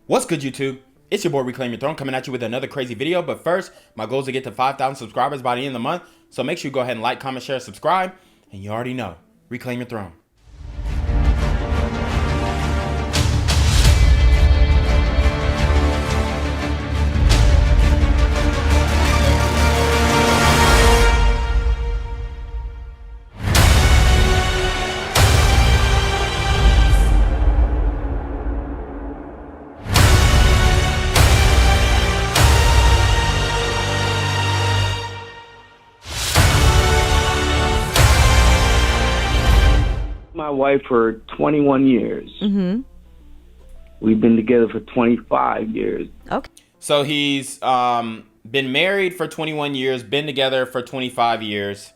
What's good, YouTube? It's your boy Reclaim Your Throne coming at you with another crazy video. But first, my goal is to get to 5,000 subscribers by the end of the month. So make sure you go ahead and like, comment, share, subscribe. And you already know, Reclaim Your Throne. My wife for 21 years. Mm-hmm. We've been together for 25 years. Okay. So he's been married for 21 years, been together for 25 years.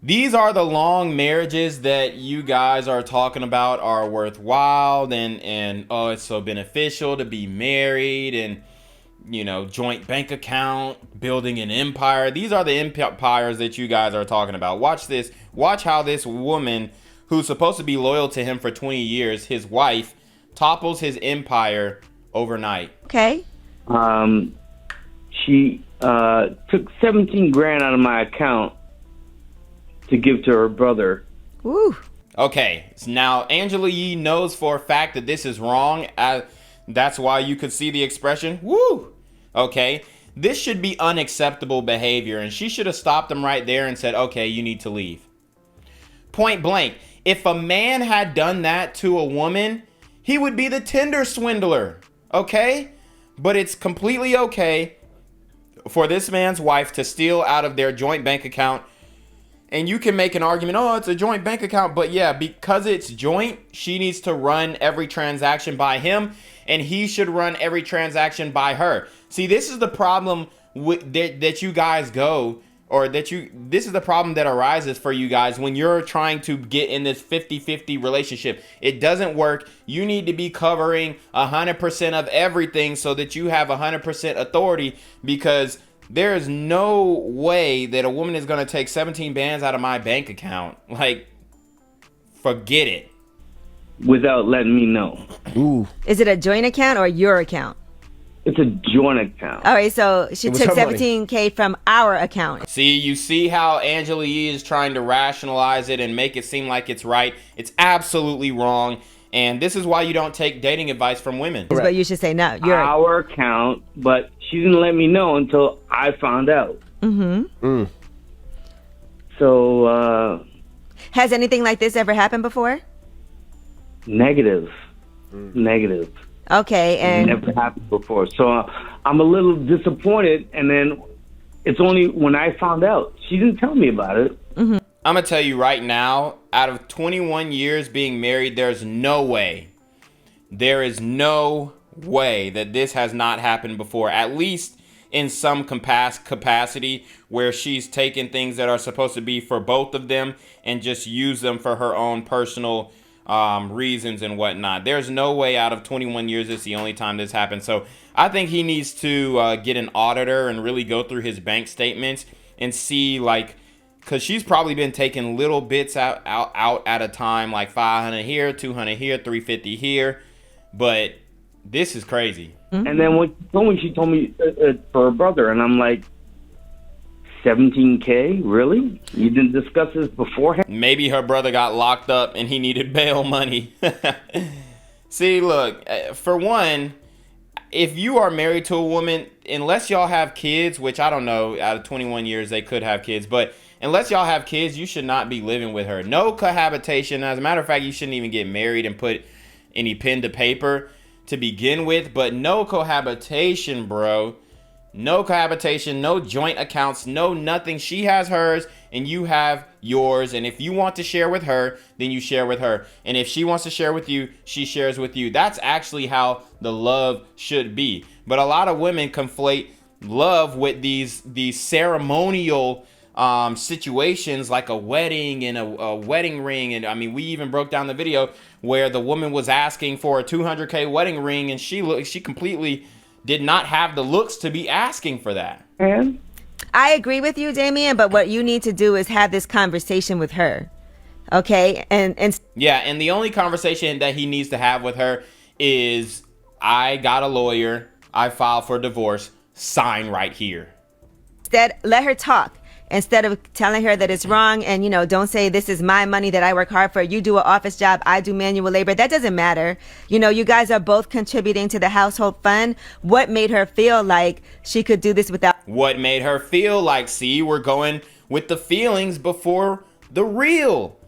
These are the long marriages that you guys are talking about are worthwhile and oh, it's so beneficial to be married and, you know, joint bank account, building an empire. These are the empires that you guys are talking about. Watch this. Watch how this woman who's supposed to be loyal to him for 20 years, his wife, topples his empire overnight. Okay. She took 17 grand out of my account to give to her brother. Woo. Okay, so now Angela Yee knows for a fact that this is wrong. That's why you could see the expression, woo. Okay, this should be unacceptable behavior, and she should have stopped him right there and said, okay, you need to leave. Point blank. If a man had done that to a woman, he would be the Tinder swindler, okay? But it's completely okay for this man's wife to steal out of their joint bank account. And you can make an argument, oh, it's a joint bank account. But yeah, because it's joint, she needs to run every transaction by him, and he should run every transaction by her. See, this is the problem that you guys go, or this is the problem that arises for you guys when you're trying to get in this 50-50 relationship. It doesn't work. You need to be covering 100% of everything so that you have 100% authority, because there is no way that a woman is going to take 17 bands out of my bank account. Like, forget it. Without letting me know. Ooh. Is it a joint account or your account? It's a joint account. All right, so she took $17K from our account. See, you see how Angela Yee is trying to rationalize it and make it seem like it's right. It's absolutely wrong. And this is why you don't take dating advice from women. But you should say no. You're our account, but she didn't let me know until I found out. Mm-hmm. Mm. So, has anything like this ever happened before? Negative. Negative. Okay, and never happened before. So I'm a little disappointed, and then it's only when I found out. She didn't tell me about it. Mm-hmm. I'm going to tell you right now, out of 21 years being married, there is no way that this has not happened before, at least in some capacity where she's taken things that are supposed to be for both of them and just use them for her own personal reasons and whatnot. There's no way out of 21 years it's the only time this happened. So I think he needs to get an auditor and really go through his bank statements and see, like, because she's probably been taking little bits out at a time, like 500 here, 200 here, 350 here. But this is crazy. Mm-hmm. And then she told me for her brother, and I'm like, 17K? Really? You didn't discuss this beforehand? Maybe her brother got locked up and he needed bail money. See, look, for one, if you are married to a woman, unless y'all have kids, which I don't know, out of 21 years they could have kids, but unless y'all have kids, you should not be living with her. No cohabitation. As a matter of fact, you shouldn't even get married and put any pen to paper to begin with, but no cohabitation, bro. No cohabitation, no joint accounts, no nothing. She has hers and you have yours. And if you want to share with her, then you share with her. And if she wants to share with you, she shares with you. That's actually how the love should be. But a lot of women conflate love with these ceremonial situations like a wedding and a wedding ring. And I mean, we even broke down the video where the woman was asking for a $200K wedding ring, and she completely did not have the looks to be asking for that. And I agree with you, Damien, but what you need to do is have this conversation with her. Okay? And yeah, and the only conversation that he needs to have with her is I got a lawyer. I filed for divorce. Sign right here. Instead, let her talk. Instead of telling her that it's wrong and, don't say this is my money that I work hard for. You do an office job. I do manual labor. That doesn't matter. You guys are both contributing to the household fund. What made her feel like she could do this without? What made her feel like, see, we're going with the feelings before the real.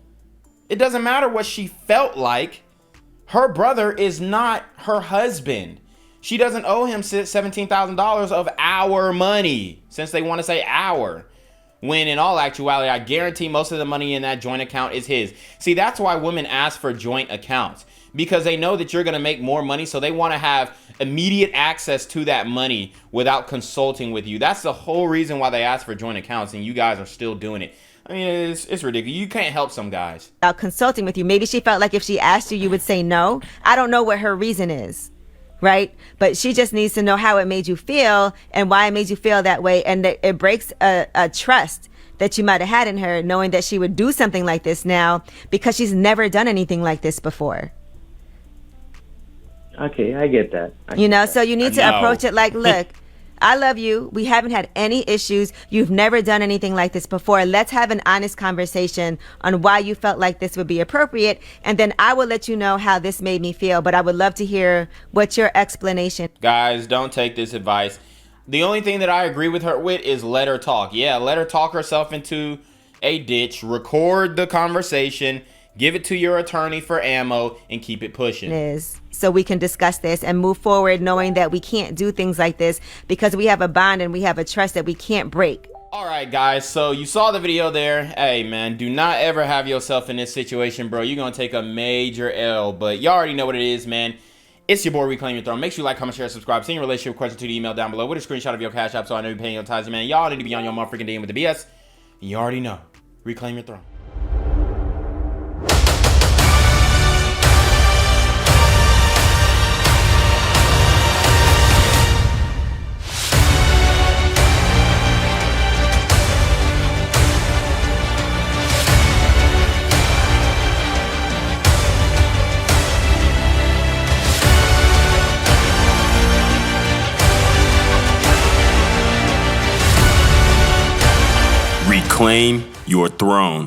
It doesn't matter what she felt like. Her brother is not her husband. She doesn't owe him $17,000 of our money, since they want to say our. When in all actuality, I guarantee most of the money in that joint account is his. See, that's why women ask for joint accounts, because they know that you're going to make more money. So they want to have immediate access to that money without consulting with you. That's the whole reason why they ask for joint accounts, and you guys are still doing it. I mean, it's ridiculous. You can't help some guys. Without consulting with you. Maybe she felt like if she asked you, you would say no. I don't know what her reason is. Right? But she just needs to know how it made you feel and why it made you feel that way. And that it breaks a trust that you might have had in her, knowing that she would do something like this now because she's never done anything like this before. Okay, I get that. So you need to approach it like, look, I love you. We haven't had any issues. You've never done anything like this before. Let's have an honest conversation on why you felt like this would be appropriate. And then I will let you know how this made me feel. But I would love to hear what's your explanation. Guys, don't take this advice. The only thing that I agree with her with is let her talk. Yeah, let her talk herself into a ditch. Record the conversation. Give it to your attorney for ammo and keep it pushing. So we can discuss this and move forward knowing that we can't do things like this because we have a bond and we have a trust that we can't break. All right, guys. So you saw the video there. Hey, man, do not ever have yourself in this situation, bro. You're going to take a major L. But you already know what it is, man. It's your boy, Reclaim Your Throne. Make sure you like, comment, share, subscribe. Send your relationship question to the email down below with a screenshot of your Cash App so I know you're paying your tithes, man. Y'all need to be on your motherfucking DM with the BS. You already know. Reclaim your throne. Reclaim your throne.